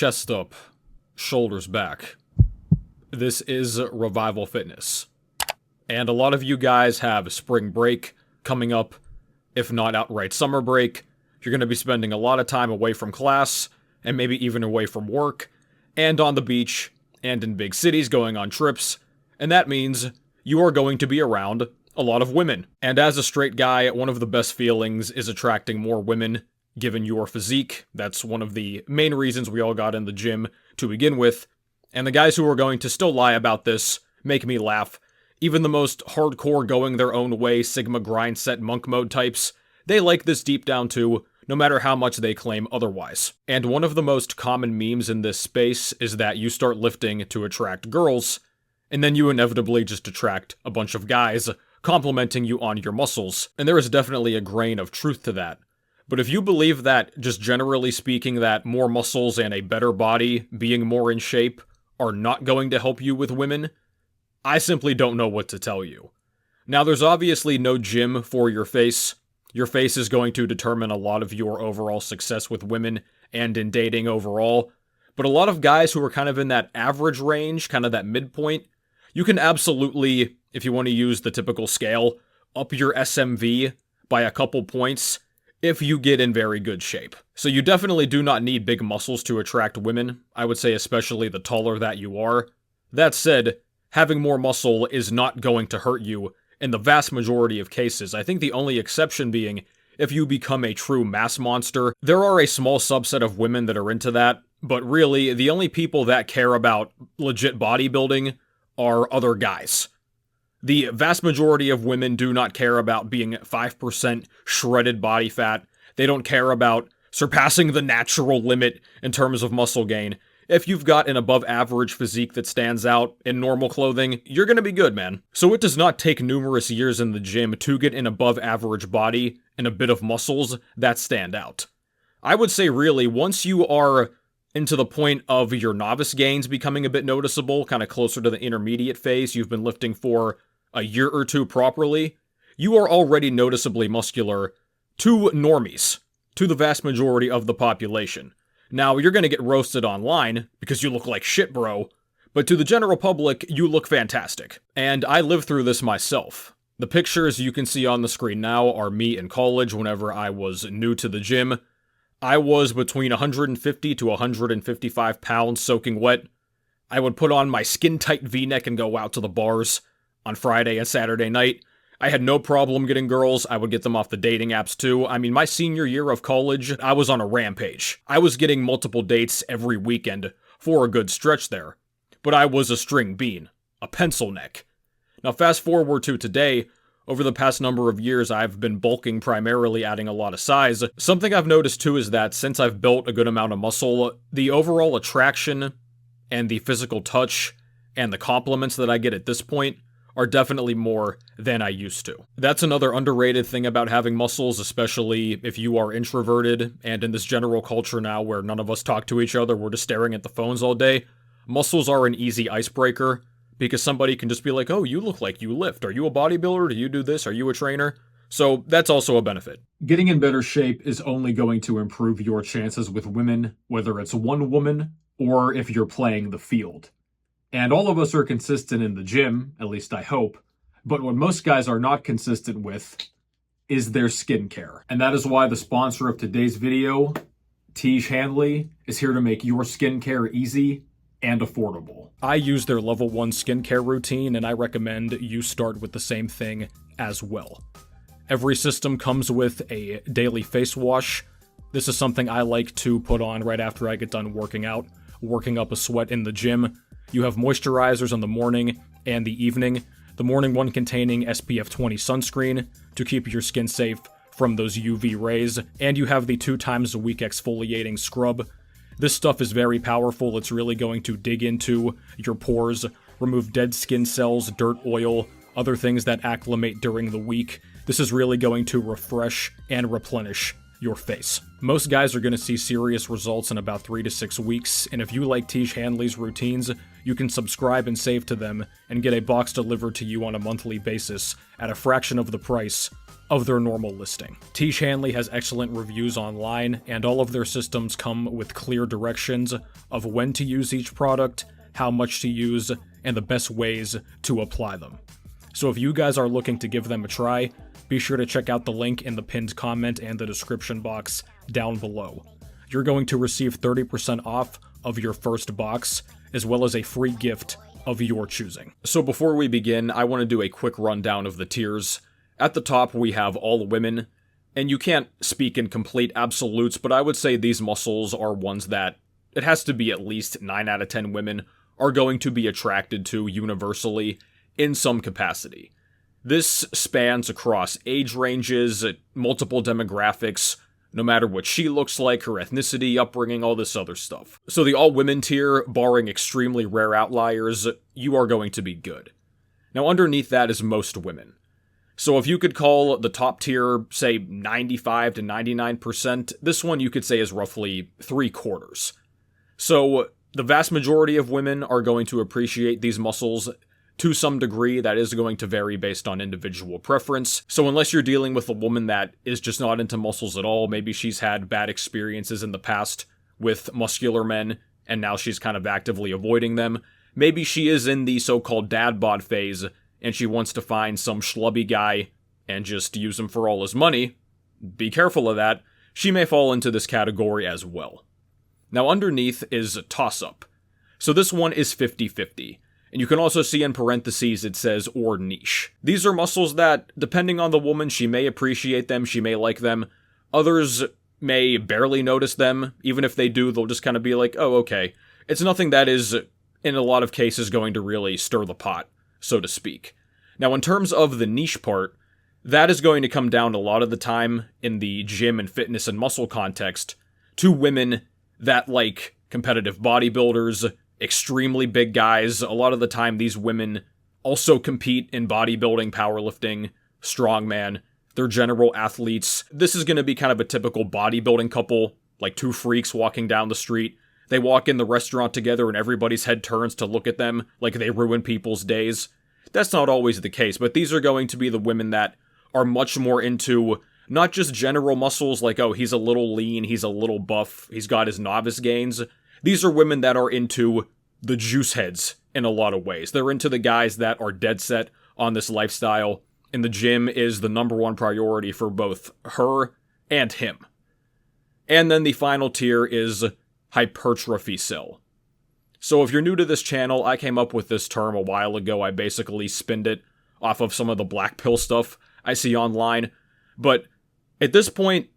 chest up, shoulders back. This is Revival Fitness. And a lot of you guys have spring break coming up, if not outright summer break. You're going to be spending a lot of time away from class, and maybe even away from work, and on the beach, and in big cities going on trips, and that means you are going to be around a lot of women. And as a straight guy, one of the best feelings is attracting more women, given your physique. That's one of the main reasons we all got in the gym to begin with. And the guys who are going to still lie about this make me laugh. Even the most hardcore going their own way Sigma grind set monk mode types, they like this deep down too, no matter how much they claim otherwise. And one of the most common memes in this space is that you start lifting to attract girls, and then you inevitably just attract a bunch of guys complimenting you on your muscles. And there is definitely a grain of truth to that. But if you believe that, just generally speaking, that more muscles and a better body, being more in shape, are not going to help you with women, I simply don't know what to tell you. Now, there's obviously no gym for your face. Your face is going to determine a lot of your overall success with women and in dating overall. But a lot of guys who are kind of in that average range, kind of that midpoint, you can absolutely, if you want to use the typical scale, up your SMV by a couple points if you get in very good shape. So you definitely do not need big muscles to attract women, I would say especially the taller that you are. That said, having more muscle is not going to hurt you in the vast majority of cases. I think the only exception being if you become a true mass monster. There are a small subset of women that are into that, but really, the only people that care about legit bodybuilding are other guys. The vast majority of women do not care about being 5% shredded body fat. They don't care about surpassing the natural limit in terms of muscle gain. If you've got an above average physique that stands out in normal clothing, you're gonna be good, man. So it does not take numerous years in the gym to get an above average body and a bit of muscles that stand out. I would say really, once you are into the point of your novice gains becoming a bit noticeable, kind of closer to the intermediate phase, you've been lifting for a year or two properly, you are already noticeably muscular to normies, to the vast majority of the population. Now, you're going to get roasted online because you look like shit, bro, but to the general public, you look fantastic. And I lived through this myself. The pictures you can see on the screen now are me in college whenever I was new to the gym. I was between 150 to 155 pounds soaking wet. I would put on my skin-tight V-neck and go out to the bars on Friday and Saturday night. I had no problem getting girls. I would get them off the dating apps too. I mean, my senior year of college, I was on a rampage. I was getting multiple dates every weekend for a good stretch there. But I was a string bean, a pencil neck. Now fast forward to today, over the past number of years I've been bulking, primarily adding a lot of size. Something I've noticed too is that since I've built a good amount of muscle, the overall attraction and the physical touch and the compliments that I get at this point are definitely more than I used to. That's another underrated thing about having muscles, especially if you are introverted, and in this general culture now where none of us talk to each other, we're just staring at the phones all day. Muscles are an easy icebreaker, because somebody can just be like, oh, you look like you lift. Are you a bodybuilder? Do you do this? Are you a trainer? So that's also a benefit. Getting in better shape is only going to improve your chances with women, whether it's one woman or if you're playing the field. And all of us are consistent in the gym, at least I hope, but what most guys are not consistent with is their skincare. And that is why the sponsor of today's video, Tiege Hanley, is here to make your skincare easy and affordable. I use their level 1 skincare routine, and I recommend you start with the same thing as well. Every system comes with a daily face wash. This is something I like to put on right after I get done working out, working up a sweat in the gym. You have moisturizers in the morning and the evening. The morning one containing SPF 20 sunscreen to keep your skin safe from those UV rays, and you have the 2 times a week exfoliating scrub. This stuff is very powerful. It's really going to dig into your pores, remove dead skin cells, dirt, oil, other things that acclimate during the week. This is really going to refresh and replenish your face. Most guys are going to see serious results in about 3 to 6 weeks, and if you like Tish Hanley's routines, you can subscribe and save to them and get a box delivered to you on a monthly basis at a fraction of the price of their normal listing. Tish Hanley has excellent reviews online, and all of their systems come with clear directions of when to use each product, how much to use, and the best ways to apply them. So if you guys are looking to give them a try, be sure to check out the link in the pinned comment and the description box down below. You're going to receive 30% off of your first box, as well as a free gift of your choosing. So before we begin, I want to do a quick rundown of the tiers. At the top, we have all women, and you can't speak in complete absolutes, but I would say these muscles are ones that it has to be at least 9 out of 10 women are going to be attracted to universally in some capacity. This spans across age ranges, multiple demographics, no matter what she looks like, her ethnicity, upbringing, all this other stuff. So the all-women tier, barring extremely rare outliers, you are going to be good. Now underneath that is most women. So if you could call the top tier, say 95 to 99%, this one you could say is roughly 3/4. So the vast majority of women are going to appreciate these muscles to some degree. That is going to vary based on individual preference. So unless you're dealing with a woman that is just not into muscles at all, maybe she's had bad experiences in the past with muscular men, and now she's kind of actively avoiding them. Maybe she is in the so-called dad bod phase, and she wants to find some schlubby guy and just use him for all his money. Be careful of that. She may fall into this category as well. Now underneath is toss-up. So this one is 50-50. And you can also see in parentheses it says, or niche. These are muscles that, depending on the woman, she may appreciate them, she may like them. Others may barely notice them. Even if they do, they'll just kind of be like, oh, okay. It's nothing that is, in a lot of cases, going to really stir the pot, so to speak. Now, in terms of the niche part, that is going to come down a lot of the time in the gym and fitness and muscle context to women that like competitive bodybuilders, extremely big guys. A lot of the time, these women also compete in bodybuilding, powerlifting, strongman. They're general athletes. This is going to be kind of a typical bodybuilding couple, like two freaks walking down the street. They walk in the restaurant together and everybody's head turns to look at them like they ruin people's days. That's not always the case, but these are going to be the women that are much more into not just general muscles like, oh, he's a little lean, he's a little buff, he's got his novice gains. These are women that are into the juice heads in a lot of ways. They're into the guys that are dead set on this lifestyle, and the gym is the number one priority for both her and him. And then the final tier is hypertrophycel. So if you're new to this channel, I came up with this term a while ago. I basically spinned it off of some of the black pill stuff I see online. But at this point,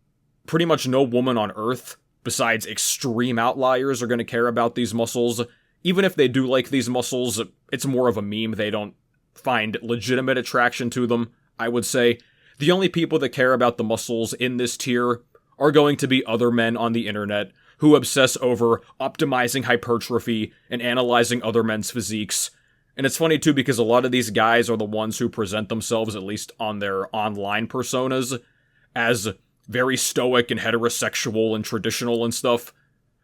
pretty much no woman on earth, besides extreme outliers, are going to care about these muscles. Even if they do like these muscles, it's more of a meme. They don't find legitimate attraction to them, I would say. The only people that care about the muscles in this tier are going to be other men on the internet who obsess over optimizing hypertrophy and analyzing other men's physiques. And it's funny too because a lot of these guys are the ones who present themselves, at least on their online personas, as very stoic and heterosexual and traditional and stuff.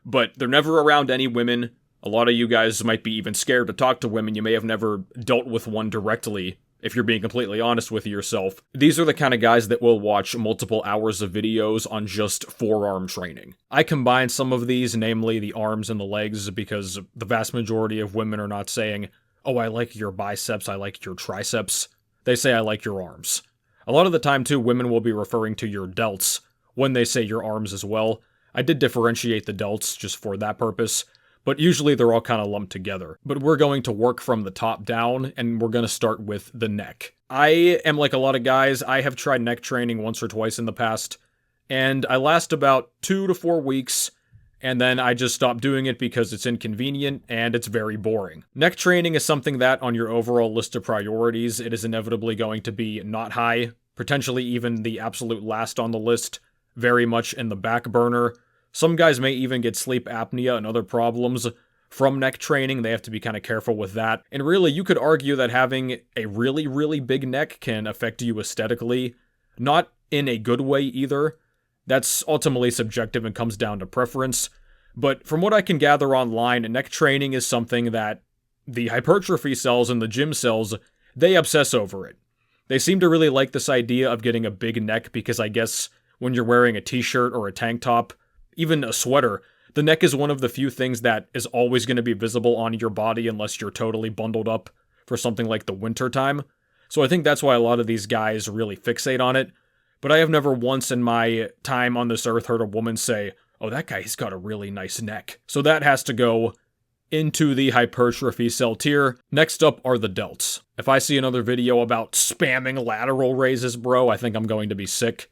But they're never around any women. A lot of you guys might be even scared to talk to women. You may have never dealt with one directly, if you're being completely honest with yourself. These are the kind of guys that will watch multiple hours of videos on just forearm training. I combine some of these, namely the arms and the legs, because the vast majority of women are not saying, oh, I like your biceps, I like your triceps. They say, I like your arms. A lot of the time, too, women will be referring to your delts when they say your arms as well. I did differentiate the delts just for that purpose, but usually they're all kind of lumped together. But we're going to work from the top down, and we're going to start with the neck. I am like a lot of guys. I have tried neck training once or twice in the past, and I last about 2 to 4 weeks, and then I just stopped doing it because it's inconvenient and it's very boring. Neck training is something that, on your overall list of priorities, it is inevitably going to be not high, potentially even the absolute last on the list, very much in the back burner. Some guys may even get sleep apnea and other problems from neck training. They have to be kind of careful with that. And really, you could argue that having a really, really big neck can affect you aesthetically. Not in a good way either. That's ultimately subjective and comes down to preference. But from what I can gather online, neck training is something that the hypertrophy cells and the gym cells, they obsess over it. They seem to really like this idea of getting a big neck because I guess when you're wearing a t-shirt or a tank top, even a sweater, the neck is one of the few things that is always going to be visible on your body unless you're totally bundled up for something like the winter time. So I think that's why a lot of these guys really fixate on it. But I have never once in my time on this earth heard a woman say, "Oh, that guy's got a really nice neck." So that has to go into the hypertrophy cell tier. Next up are the delts. If I see another video about spamming lateral raises, bro, I think I'm going to be sick.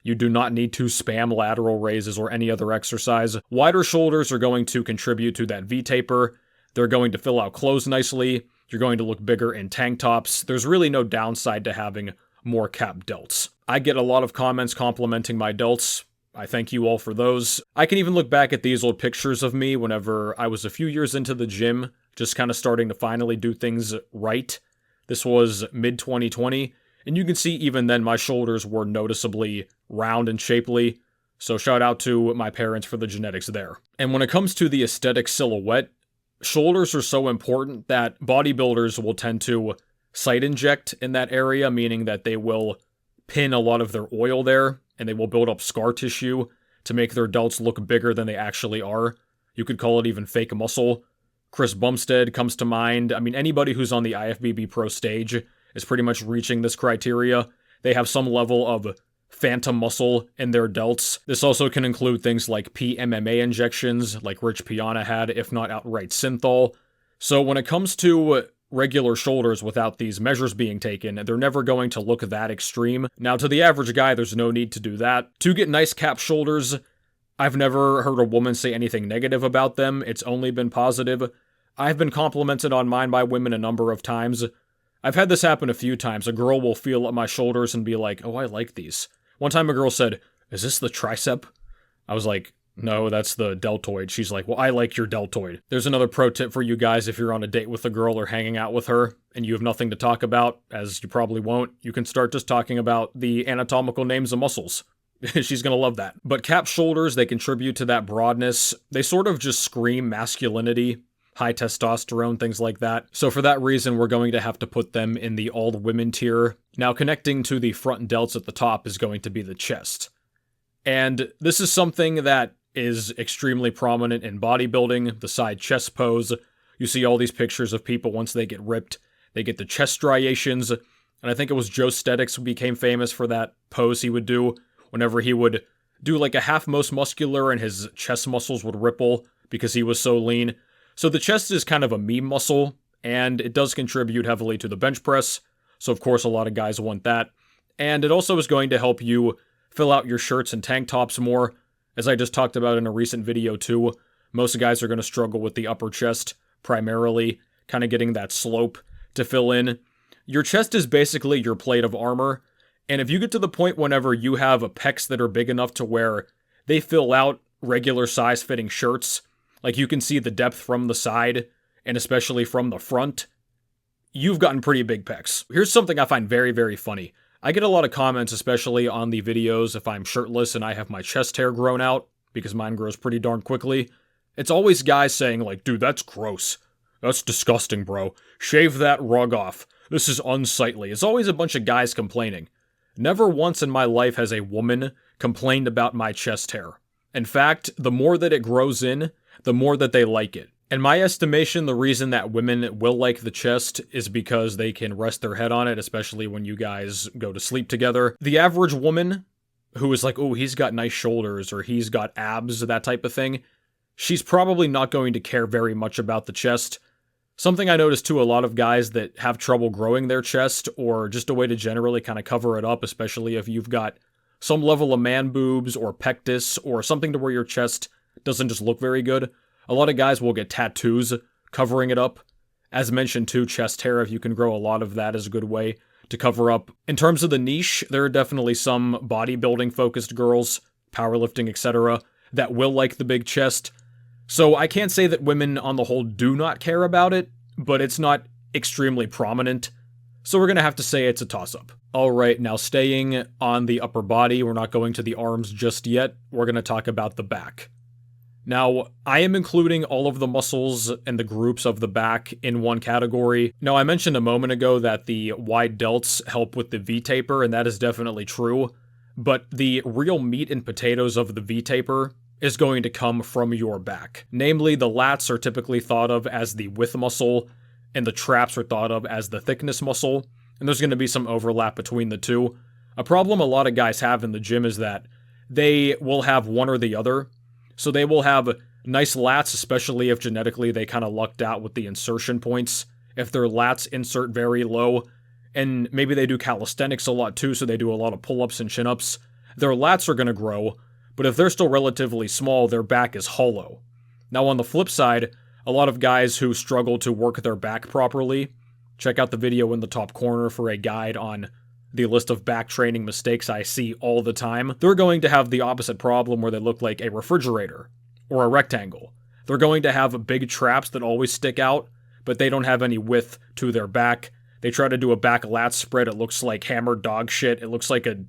You do not need to spam lateral raises or any other exercise. Wider shoulders are going to contribute to that V-taper. They're going to fill out clothes nicely. You're going to look bigger in tank tops. There's really no downside to having more cap delts. I get a lot of comments complimenting my delts. I thank you all for those. I can even look back at these old pictures of me whenever I was a few years into the gym, just kind of starting to finally do things right. This was mid-2020, and you can see even then my shoulders were noticeably round and shapely, so shout out to my parents for the genetics there. And when it comes to the aesthetic silhouette, shoulders are so important that bodybuilders will tend to site inject in that area, meaning that they will pin a lot of their oil there, and they will build up scar tissue to make their delts look bigger than they actually are. You could call it even fake muscle. Chris Bumstead comes to mind. I mean, anybody who's on the IFBB Pro stage is pretty much reaching this criteria. They have some level of phantom muscle in their delts. This also can include things like PMMA injections, like Rich Piana had, if not outright synthol. So when it comes to regular shoulders without these measures being taken, they're never going to look that extreme. Now, to the average guy, there's no need to do that. To get nice cap shoulders, I've never heard a woman say anything negative about them. It's only been positive. I've been complimented on mine by women a number of times. I've had this happen a few times. A girl will feel at my shoulders and be like, "Oh, I like these." One time a girl said, "Is this the tricep?" I was like, "No, that's the deltoid." She's like, "Well, I like your deltoid." There's another pro tip for you guys if you're on a date with a girl or hanging out with her and you have nothing to talk about, as you probably won't. You can start just talking about the anatomical names of muscles. She's gonna love that. But cap shoulders, they contribute to that broadness. They sort of just scream masculinity, high testosterone, things like that. So for that reason, we're going to have to put them in the all women tier. Now, connecting to the front delts at the top is going to be the chest. And this is something that is extremely prominent in bodybuilding, the side chest pose. You see all these pictures of people once they get ripped, they get the chest striations, and I think it was Joe Stetics who became famous for that pose he would do whenever he would do like a half most muscular and his chest muscles would ripple because he was so lean. So the chest is kind of a meme muscle, and it does contribute heavily to the bench press, so of course a lot of guys want that. And it also is going to help you fill out your shirts and tank tops more. As I just talked about in a recent video too, most guys are going to struggle with the upper chest, primarily, kind of getting that slope to fill in. Your chest is basically your plate of armor, and if you get to the point whenever you have pecs that are big enough to where they fill out regular size fitting shirts, like you can see the depth from the side, and especially from the front, you've gotten pretty big pecs. Here's something I find very, very funny. I get a lot of comments, especially on the videos if I'm shirtless and I have my chest hair grown out, because mine grows pretty darn quickly. It's always guys saying like, "Dude, that's gross. That's disgusting, bro. Shave that rug off. This is unsightly." It's always a bunch of guys complaining. Never once in my life has a woman complained about my chest hair. In fact, the more that it grows in, the more that they like it. In my estimation, the reason that women will like the chest is because they can rest their head on it, especially when you guys go to sleep together. The average woman who is like, "Oh, he's got nice shoulders," or "he's got abs," that type of thing, she's probably not going to care very much about the chest. Something I noticed too, a lot of guys that have trouble growing their chest, or just a way to generally kind of cover it up, especially if you've got some level of man boobs or pectus or something to where your chest doesn't just look very good. A lot of guys will get tattoos covering it up. As mentioned too, chest hair, if you can grow a lot of that, is a good way to cover up. In terms of the niche, there are definitely some bodybuilding focused girls, powerlifting, etc., that will like the big chest. So I can't say that women on the whole do not care about it, but it's not extremely prominent. So we're going to have to say it's a toss-up. Alright, now staying on the upper body, we're not going to the arms just yet, we're going to talk about the back. Now, I am including all of the muscles and the groups of the back in one category. Now, I mentioned a moment ago that the wide delts help with the V-taper, and that is definitely true, but the real meat and potatoes of the V-taper is going to come from your back. Namely, the lats are typically thought of as the width muscle, and the traps are thought of as the thickness muscle, and there's going to be some overlap between the two. A problem a lot of guys have in the gym is that they will have one or the other. So they will have nice lats, especially if genetically they kind of lucked out with the insertion points. If their lats insert very low, and maybe they do calisthenics a lot too, so they do a lot of pull-ups and chin-ups, their lats are going to grow, but if they're still relatively small, their back is hollow. Now on the flip side, a lot of guys who struggle to work their back properly, check out the video in the top corner for a guide on the list of back training mistakes I see all the time. They're going to have the opposite problem where they look like a refrigerator or a rectangle. They're going to have big traps that always stick out, but they don't have any width to their back. They try to do a back lat spread, it looks like hammered dog shit. It looks like a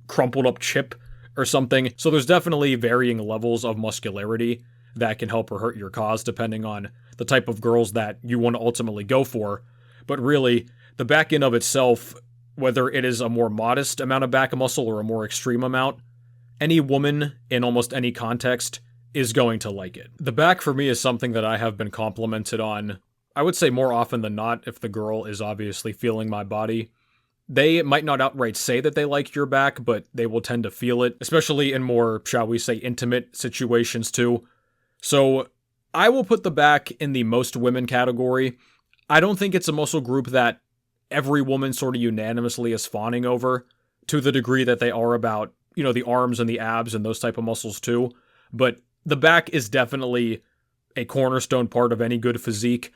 crumpled up chip or something. So there's definitely varying levels of muscularity that can help or hurt your cause depending on the type of girls that you want to ultimately go for. But really, the back in of itself, whether it is a more modest amount of back muscle or a more extreme amount, any woman in almost any context is going to like it. The back for me is something that I have been complimented on, I would say more often than not, if the girl is obviously feeling my body. They might not outright say that they like your back, but they will tend to feel it, especially in more, shall we say, intimate situations too. So I will put the back in the most women category. I don't think it's a muscle group that every woman sort of unanimously is fawning over, to the degree that they are about, you know, the arms and the abs and those type of muscles too. But the back is definitely a cornerstone part of any good physique.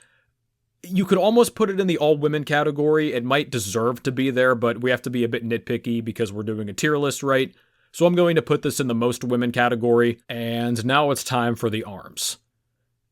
You could almost put it in the all-women category. It might deserve to be there, but we have to be a bit nitpicky because we're doing a tier list, right? So I'm going to put this in the most women category, and now it's time for the arms.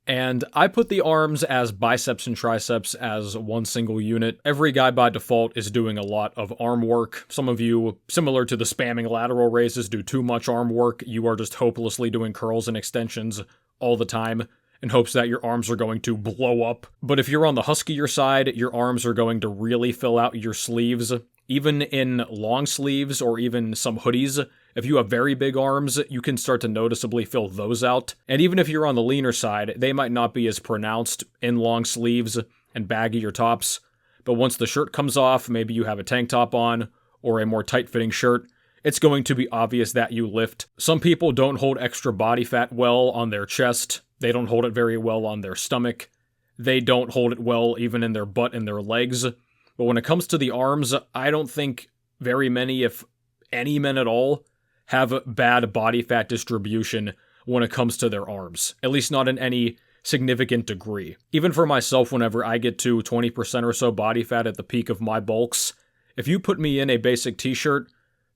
And I put the arms as biceps and triceps as one single unit. Every guy by default is doing a lot of arm work. Some of you, similar to the spamming lateral raises, do too much arm work. You are just hopelessly doing curls and extensions all the time in hopes that your arms are going to blow up. But if you're on the huskier side, your arms are going to really fill out your sleeves. Even in long sleeves or even some hoodies, if you have very big arms, you can start to noticeably fill those out. And even if you're on the leaner side, they might not be as pronounced in long sleeves and baggier tops. But once the shirt comes off, maybe you have a tank top on or a more tight-fitting shirt, it's going to be obvious that you lift. Some people don't hold extra body fat well on their chest. They don't hold it very well on their stomach. They don't hold it well even in their butt and their legs. But when it comes to the arms, I don't think very many, if any men at all, have bad body fat distribution when it comes to their arms. At least not in any significant degree. Even for myself, whenever I get to 20% or so body fat at the peak of my bulks, if you put me in a basic t-shirt,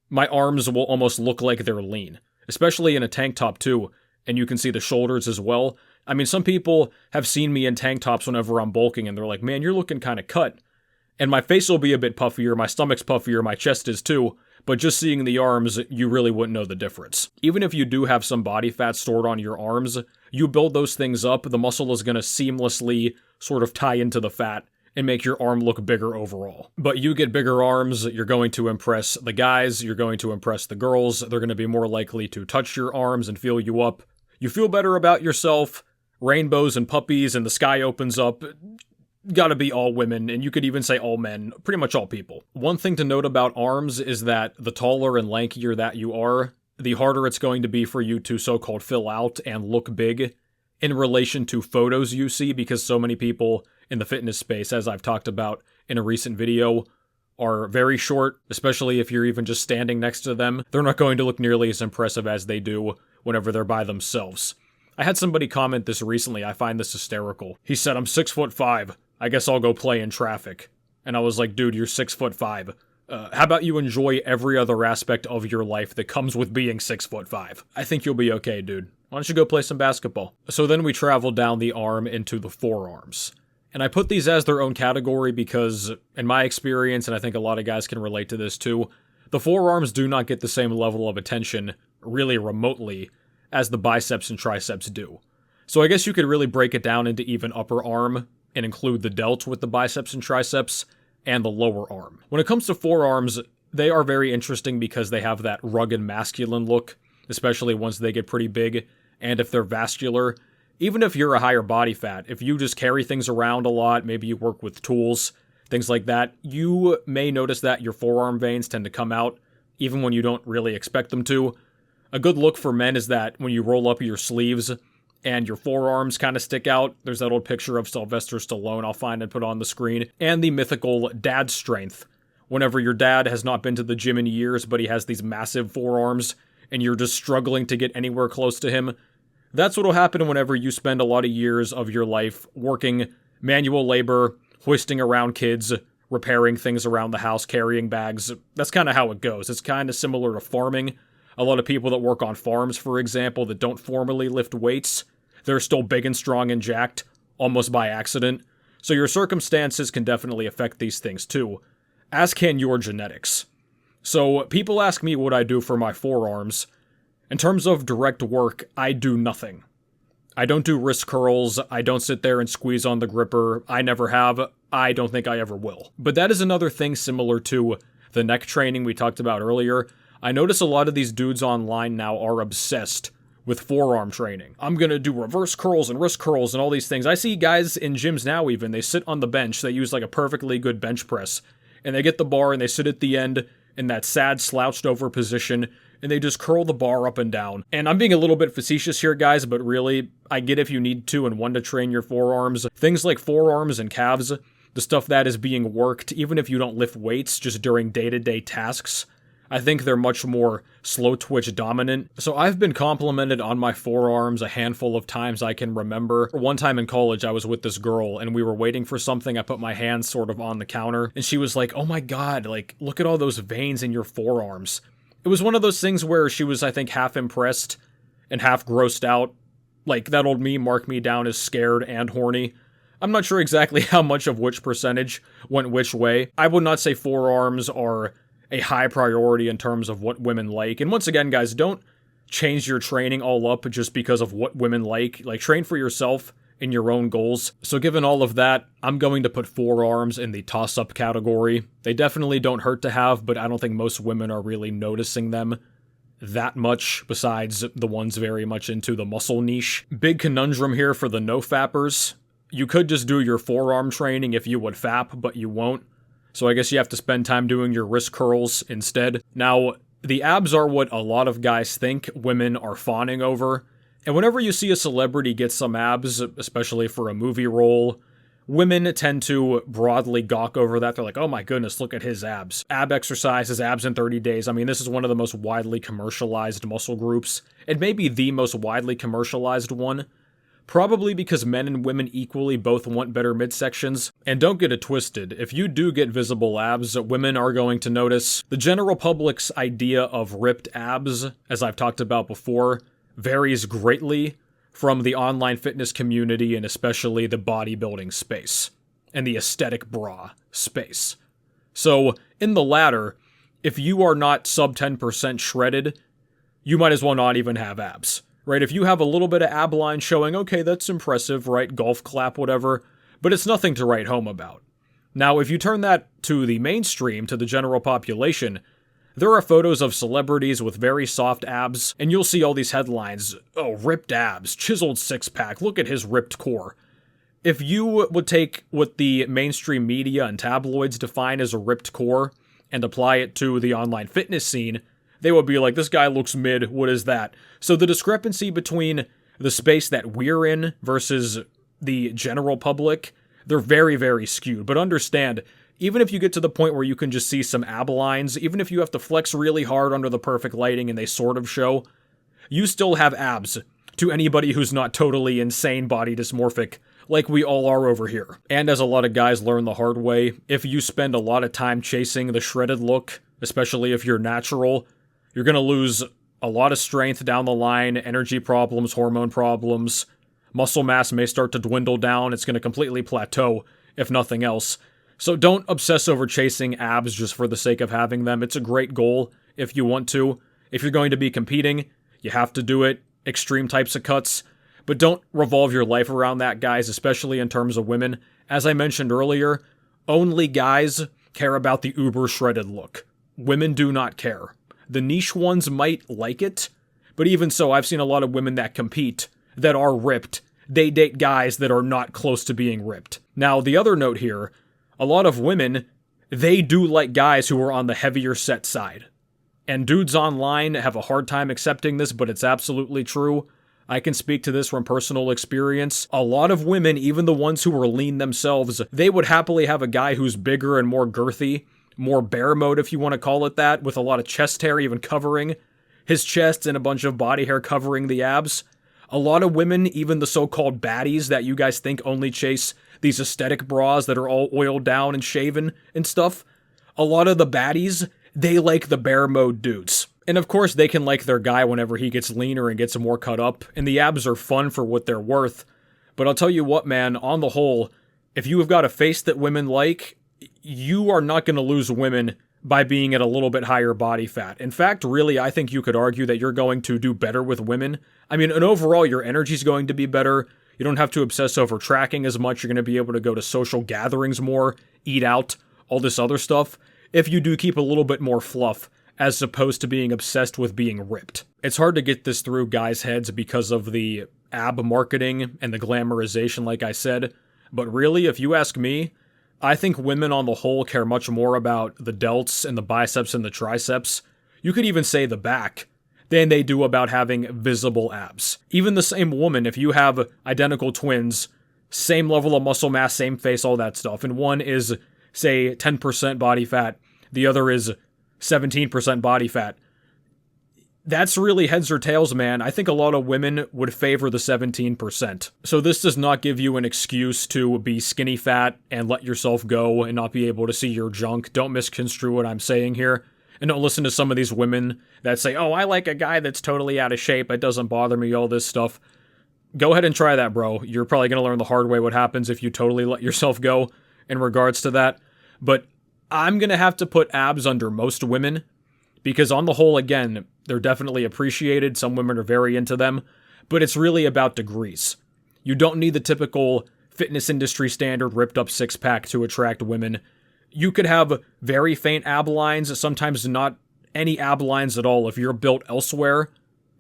my arms will almost look like they're lean. Especially in a tank top too, and you can see the shoulders as well. I mean, some people have seen me in tank tops whenever I'm bulking, and they're like, man, you're looking kind of cut. And my face will be a bit puffier, my stomach's puffier, my chest is too, but just seeing the arms, you really wouldn't know the difference. Even if you do have some body fat stored on your arms, you build those things up, the muscle is going to seamlessly sort of tie into the fat and make your arm look bigger overall. But you get bigger arms, you're going to impress the guys, you're going to impress the girls, they're going to be more likely to touch your arms and feel you up. You feel better about yourself, rainbows and puppies, and the sky opens up. Gotta be all women, and you could even say all men, pretty much all people. One thing to note about arms is that the taller and lankier that you are, the harder it's going to be for you to so-called fill out and look big in relation to photos you see, because so many people in the fitness space, as I've talked about in a recent video, are very short, especially if you're even just standing next to them. They're not going to look nearly as impressive as they do whenever they're by themselves. I had somebody comment this recently, I find this hysterical. He said, I'm 6'5". I guess I'll go play in traffic. And I was like, dude, you're 6'5". How about you enjoy every other aspect of your life that comes with being 6'5"? I think you'll be okay, dude. Why don't you go play some basketball? So then we travel down the arm into the forearms. And I put these as their own category because, in my experience, and I think a lot of guys can relate to this too, the forearms do not get the same level of attention, really remotely, as the biceps and triceps do. So I guess you could really break it down into even upper arm and include the delts with the biceps and triceps and the lower arm. When it comes to forearms, they are very interesting because they have that rugged masculine look, especially once they get pretty big, and if they're vascular. Even if you're a higher body fat, if you just carry things around a lot, maybe you work with tools, things like that, you may notice that your forearm veins tend to come out, even when you don't really expect them to. A good look for men is that when you roll up your sleeves and your forearms kind of stick out, there's that old picture of Sylvester Stallone I'll find and put on the screen, and the mythical dad strength. Whenever your dad has not been to the gym in years, but he has these massive forearms, and you're just struggling to get anywhere close to him, that's what'll happen whenever you spend a lot of years of your life working manual labor, hoisting around kids, repairing things around the house, carrying bags. That's kind of how it goes. It's kind of similar to farming. A lot of people that work on farms, for example, that don't formally lift weights, they're still big and strong and jacked, almost by accident. So your circumstances can definitely affect these things too, as can your genetics. So people ask me what I do for my forearms. In terms of direct work, I do nothing. I don't do wrist curls, I don't sit there and squeeze on the gripper, I never have, I don't think I ever will. But that is another thing similar to the neck training we talked about earlier. I notice a lot of these dudes online now are obsessed with forearm training. I'm gonna do reverse curls and wrist curls and all these things. I see guys in gyms now even, they sit on the bench, they use like a perfectly good bench press, and they get the bar and they sit at the end in that sad slouched over position, and they just curl the bar up and down. And I'm being a little bit facetious here, guys, but really, I get if you need to and want to train your forearms. Things like forearms and calves, the stuff that is being worked, even if you don't lift weights, just during day-to-day tasks, I think they're much more slow twitch dominant. So I've been complimented on my forearms a handful of times I can remember. One time in college, I was with this girl and we were waiting for something. I put my hands sort of on the counter and she was like, "Oh my God, like, look at all those veins in your forearms." It was one of those things where she was, I think, half impressed and half grossed out. Like, that old meme, mark me down as scared and horny. I'm not sure exactly how much of which percentage went which way. I would not say forearms are a high priority in terms of what women like. And once again, guys, don't change your training all up just because of what women like. Like, train for yourself in your own goals. So given all of that, I'm going to put forearms in the toss-up category. They definitely don't hurt to have, but I don't think most women are really noticing them that much, besides the ones very much into the muscle niche. Big conundrum here for the no-fappers. You could just do your forearm training if you would fap, but you won't. So I guess you have to spend time doing your wrist curls instead. Now, the abs are what a lot of guys think women are fawning over. And whenever you see a celebrity get some abs, especially for a movie role, women tend to broadly gawk over that. They're like, "Oh my goodness, look at his abs. Ab exercise, his abs in 30 days. I mean, this is one of the most widely commercialized muscle groups. It may be the most widely commercialized one. Probably because men and women equally both want better midsections. And don't get it twisted, if you do get visible abs, women are going to notice. The general public's idea of ripped abs, as I've talked about before, varies greatly from the online fitness community and especially the bodybuilding space and the aesthetic bra space. So, in the latter, if you are not sub 10% shredded, you might as well not even have abs. Right, if you have a little bit of ab line showing, okay, that's impressive, right, golf clap, whatever, but it's nothing to write home about. Now, if you turn that to the mainstream, to the general population, there are photos of celebrities with very soft abs, and you'll see all these headlines, "Oh, ripped abs, chiseled six-pack, look at his ripped core." If you would take what the mainstream media and tabloids define as a ripped core and apply it to the online fitness scene, they would be like, "This guy looks mid, what is that?" So the discrepancy between the space that we're in versus the general public, they're very, very skewed. But understand, even if you get to the point where you can just see some ab lines, even if you have to flex really hard under the perfect lighting and they sort of show, you still have abs to anybody who's not totally insane body dysmorphic like we all are over here. And as a lot of guys learn the hard way, if you spend a lot of time chasing the shredded look, especially if you're natural, you're going to lose a lot of strength down the line, energy problems, hormone problems, muscle mass may start to dwindle down. It's going to completely plateau, if nothing else. So don't obsess over chasing abs just for the sake of having them. It's a great goal if you want to. If you're going to be competing, you have to do it. Extreme types of cuts. But don't revolve your life around that, guys, especially in terms of women. As I mentioned earlier, only guys care about the uber shredded look. Women do not care. The niche ones might like it, but even so, I've seen a lot of women that compete that are ripped. They date guys that are not close to being ripped. Now, the other note here, a lot of women, they do like guys who are on the heavier set side. And dudes online have a hard time accepting this, but it's absolutely true. I can speak to this from personal experience. A lot of women, even the ones who are lean themselves, they would happily have a guy who's bigger and more girthy, more bear mode if you want to call it that, with a lot of chest hair even covering his chest and a bunch of body hair covering the abs. A lot of women, even the so-called baddies that you guys think only chase these aesthetic bras that are all oiled down and shaven and stuff, a lot of the baddies, they like the bear mode dudes. And of course, they can like their guy whenever he gets leaner and gets more cut up, and the abs are fun for what they're worth. But I'll tell you what, man, on the whole, if you have got a face that women like, you are not going to lose women by being at a little bit higher body fat. In fact, really, I think you could argue that you're going to do better with women. I mean, and overall, your energy's going to be better. You don't have to obsess over tracking as much. You're going to be able to go to social gatherings more, eat out, all this other stuff, if you do keep a little bit more fluff, as opposed to being obsessed with being ripped. It's hard to get this through guys' heads because of the ab marketing and the glamorization, like I said. But really, if you ask me, I think women on the whole care much more about the delts and the biceps and the triceps, you could even say the back, than they do about having visible abs. Even the same woman, if you have identical twins, same level of muscle mass, same face, all that stuff, and one is, say, 10% body fat, the other is 17% body fat, that's really heads or tails, man. I think a lot of women would favor the 17%. So this does not give you an excuse to be skinny fat and let yourself go and not be able to see your junk. Don't misconstrue what I'm saying here. And don't listen to some of these women that say, oh, I like a guy that's totally out of shape. It doesn't bother me, all this stuff. Go ahead and try that, bro. You're probably going to learn the hard way what happens if you totally let yourself go in regards to that. But I'm going to have to put abs under most women because on the whole, again, they're definitely appreciated. Some women are very into them, but it's really about degrees. You don't need the typical fitness industry standard ripped up six-pack to attract women. You could have very faint ab lines, sometimes not any ab lines at all. If you're built elsewhere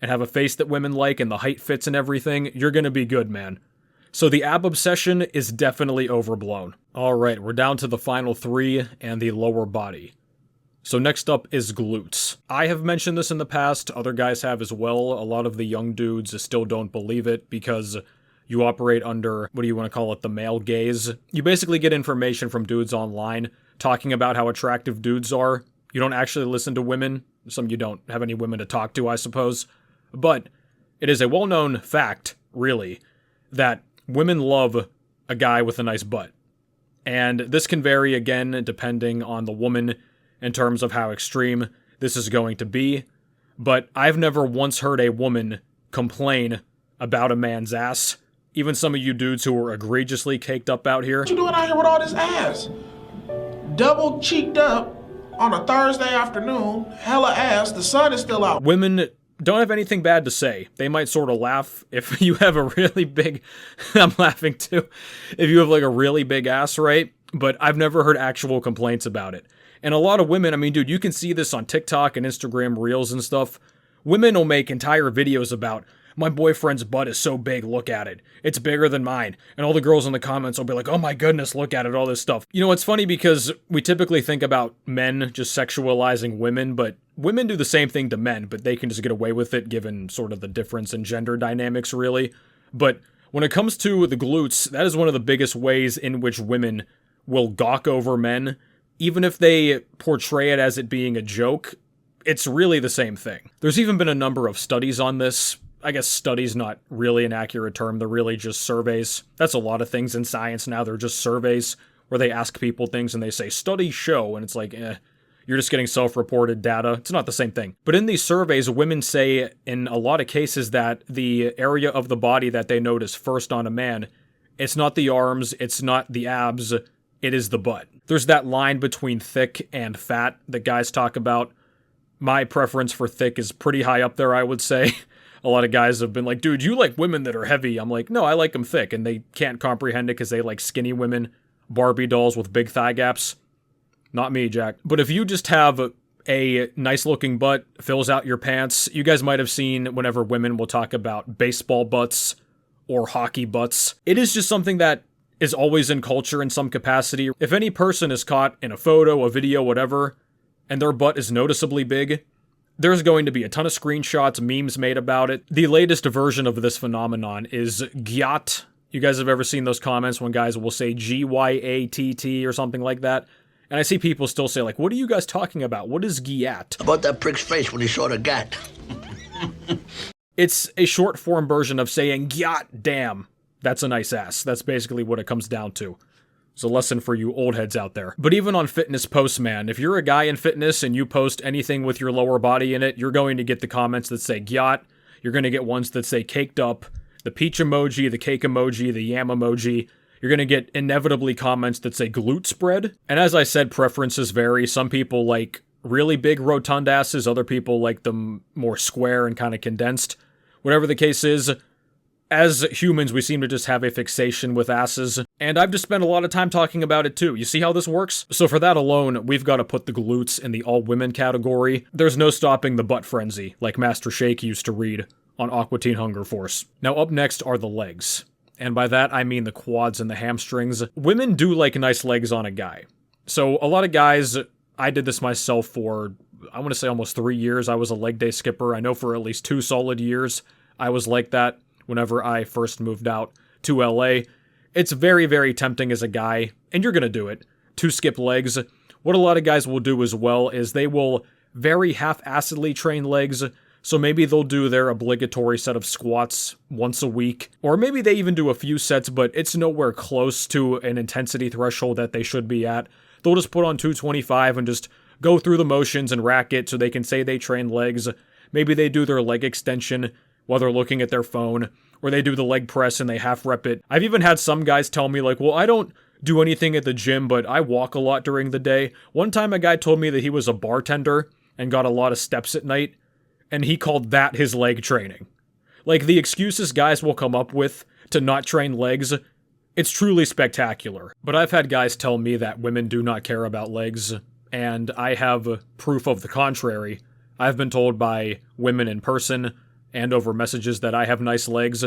and have a face that women like and the height fits and everything, you're going to be good, man. So the ab obsession is definitely overblown. Alright, we're down to the final three and the lower body. So next up is glutes. I have mentioned this in the past, other guys have as well. A lot of the young dudes still don't believe it because you operate under, what do you want to call it, the male gaze. You basically get information from dudes online talking about how attractive dudes are. You don't actually listen to women. Some of you don't have any women to talk to, I suppose. But it is a well-known fact, really, that women love a guy with a nice butt. And this can vary, again, depending on the woman in terms of how extreme this is going to be. But I've never once heard a woman complain about a man's ass. Even some of you dudes who are egregiously caked up out here. What you doing out here with all this ass? Double cheeked up on a Thursday afternoon, hella ass, the sun is still out. Women don't have anything bad to say. They might sort of laugh if you have a really big, I'm laughing too, if you have like a really big ass, right? But I've never heard actual complaints about it. And a lot of women, I mean, dude, you can see this on TikTok and Instagram Reels and stuff. Women will make entire videos about, my boyfriend's butt is so big, look at it. It's bigger than mine. And all the girls in the comments will be like, oh my goodness, look at it, all this stuff. You know, it's funny because we typically think about men just sexualizing women, but women do the same thing to men, but they can just get away with it given sort of the difference in gender dynamics, really. But when it comes to the glutes, that is one of the biggest ways in which women will gawk over men. Even if they portray it as it being a joke, it's really the same thing. There's even been a number of studies on this. I guess study's not really an accurate term. They're really just surveys. That's a lot of things in science now. They're just surveys where they ask people things and they say, studies show, and it's like, You're just getting self-reported data. It's not the same thing. But in these surveys, women say in a lot of cases that the area of the body that they notice first on a man, it's not the arms, it's not the abs, it is the butt. There's that line between thick and fat that guys talk about. My preference for thick is pretty high up there, I would say. A lot of guys have been like, dude, you like women that are heavy. I'm like, no, I like them thick, and they can't comprehend it because they like skinny women, Barbie dolls with big thigh gaps. Not me, Jack. But if you just have a nice looking butt, fills out your pants, you guys might have seen whenever women will talk about baseball butts or hockey butts. It is just something that is always in culture in some capacity. If any person is caught in a photo, a video, whatever, and their butt is noticeably big, there's going to be a ton of screenshots, memes made about it. The latest version of this phenomenon is gyat. You guys have ever seen those comments when guys will say G-Y-A-T-T or something like that? And I see people still say, like, what are you guys talking about? What is gyat? About that prick's face when he saw the gat. It's a short form version of saying, gyat, damn, that's a nice ass. That's basically what it comes down to. It's a lesson for you old heads out there. But even on fitness posts, man, if you're a guy in fitness and you post anything with your lower body in it, you're going to get the comments that say gyat. You're going to get ones that say caked up, the peach emoji, the cake emoji, the yam emoji. You're going to get inevitably comments that say glute spread. And as I said, preferences vary. Some people like really big rotund asses. Other people like them more square and kind of condensed. Whatever the case is, as humans, we seem to just have a fixation with asses, and I've just spent a lot of time talking about it too. You see how this works? So for that alone, we've got to put the glutes in the all-women category. There's no stopping the butt frenzy, like Master Shake used to read on Aqua Teen Hunger Force. Now up next are the legs, and by that I mean the quads and the hamstrings. Women do like nice legs on a guy. So a lot of guys, I did this myself for, I want to say almost 3 years. I was a leg day skipper. I know for at least 2 solid years I was like that. Whenever I first moved out to LA, it's very, very tempting as a guy, and you're gonna do it, to skip legs. What a lot of guys will do as well is they will very half-assedly train legs, so maybe they'll do their obligatory set of squats once a week, or maybe they even do a few sets, but it's nowhere close to an intensity threshold that they should be at. They'll just put on 225 and just go through the motions and rack it so they can say they train legs. Maybe they do their leg extension while they're looking at their phone, or they do the leg press and they half rep it. I've even had some guys tell me like, well, I don't do anything at the gym, but I walk a lot during the day. One time a guy told me that he was a bartender and got a lot of steps at night, and he called that his leg training. Like, the excuses guys will come up with to not train legs, it's truly spectacular. But I've had guys tell me that women do not care about legs, and I have proof of the contrary. I've been told by women in person and over messages that I have nice legs.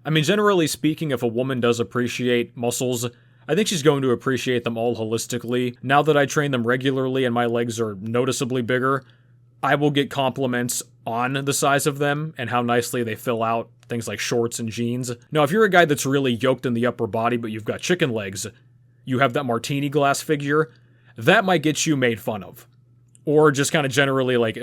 I mean, generally speaking, if a woman does appreciate muscles, I think she's going to appreciate them all holistically. Now that I train them regularly and my legs are noticeably bigger, I will get compliments on the size of them and how nicely they fill out things like shorts and jeans. Now, if you're a guy that's really yoked in the upper body, but you've got chicken legs, you have that martini glass figure, that might get you made fun of. Or just kind of generally like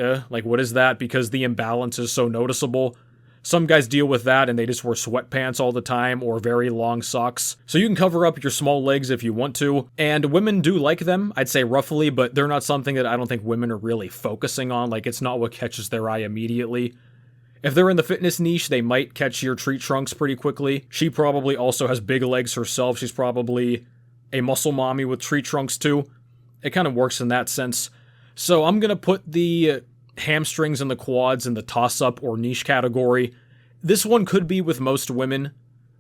what is that? Because the imbalance is so noticeable. Some guys deal with that and they just wear sweatpants all the time or very long socks. So you can cover up your small legs if you want to. And women do like them, I'd say roughly, but they're not something that I don't think women are really focusing on. Like, it's not what catches their eye immediately. If they're in the fitness niche, they might catch your tree trunks pretty quickly. She probably also has big legs herself. She's probably a muscle mommy with tree trunks too. It kind of works in that sense. So I'm going to put the hamstrings and the quads in the toss-up or niche category. This one could be with most women,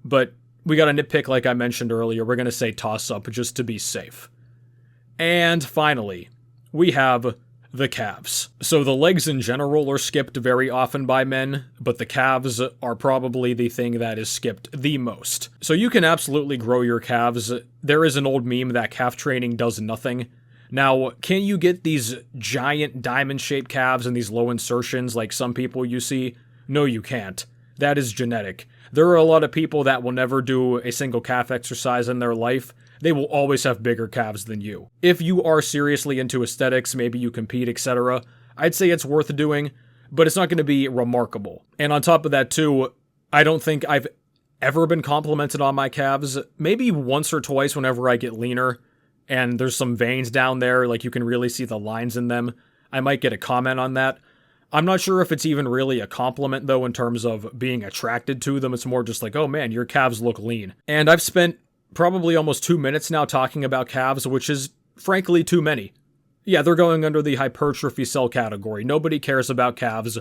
but we got to nitpick like I mentioned earlier. We're going to say toss-up just to be safe. And finally, we have the calves. So the legs in general are skipped very often by men, but the calves are probably the thing that is skipped the most. So you can absolutely grow your calves. There is an old meme that calf training does nothing. Now, can you get these giant diamond-shaped calves and these low insertions like some people you see? No, you can't. That is genetic. There are a lot of people that will never do a single calf exercise in their life. They will always have bigger calves than you. If you are seriously into aesthetics, maybe you compete, etc., I'd say it's worth doing, but it's not going to be remarkable. And on top of that, too, I don't think I've ever been complimented on my calves. Maybe once or twice whenever I get leaner, and there's some veins down there, like you can really see the lines in them, I might get a comment on that. I'm not sure if it's even really a compliment, though, in terms of being attracted to them. It's more just like, oh man, your calves look lean. And I've spent probably almost 2 minutes now talking about calves, which is frankly too many. Yeah, they're going under the hypertrophycel category. Nobody cares about calves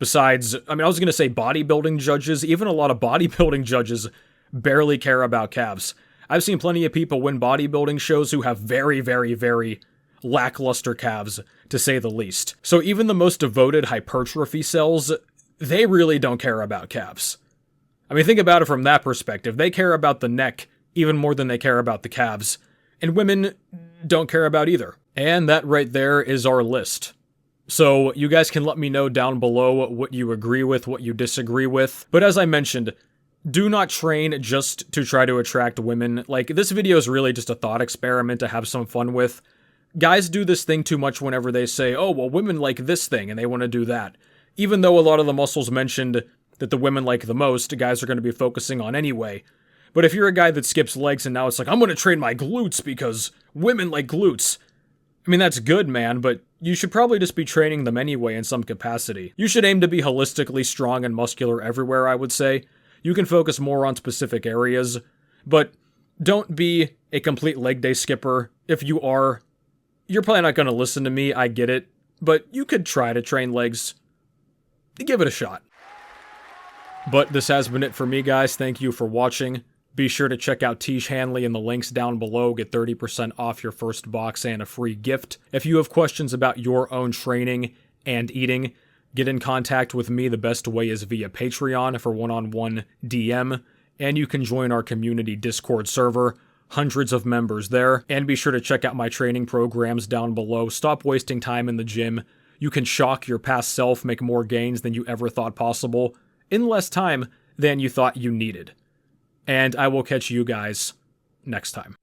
besides, I was going to say bodybuilding judges. Even a lot of bodybuilding judges barely care about calves. I've seen plenty of people win bodybuilding shows who have very, very, very lackluster calves, to say the least. So even the most devoted hypertrophycels, they really don't care about calves. Think about it from that perspective. They care about the neck even more than they care about the calves. And women don't care about either. And that right there is our list. So you guys can let me know down below what you agree with, what you disagree with. But as I mentioned, do not train just to try to attract women. Like, this video is really just a thought experiment to have some fun with. Guys do this thing too much whenever they say, oh, well, women like this thing and they want to do that. Even though a lot of the muscles mentioned that the women like the most, guys are going to be focusing on anyway. But if you're a guy that skips legs and now it's like, I'm going to train my glutes because women like glutes. That's good, man, but you should probably just be training them anyway in some capacity. You should aim to be holistically strong and muscular everywhere, I would say. You can focus more on specific areas, but don't be a complete leg day skipper. If you are, you're probably not going to listen to me, I get it, but you could try to train legs. Give it a shot. But this has been it for me, guys. Thank you for watching. Be sure to check out Tish Hanley in the links down below. Get 30% off your first box and a free gift. If you have questions about your own training and eating, get in contact with me. The best way is via Patreon for one-on-one DM, and you can join our community Discord server. Hundreds of members there. And be sure to check out my training programs down below. Stop wasting time in the gym. You can shock your past self, make more gains than you ever thought possible, in less time than you thought you needed. And I will catch you guys next time.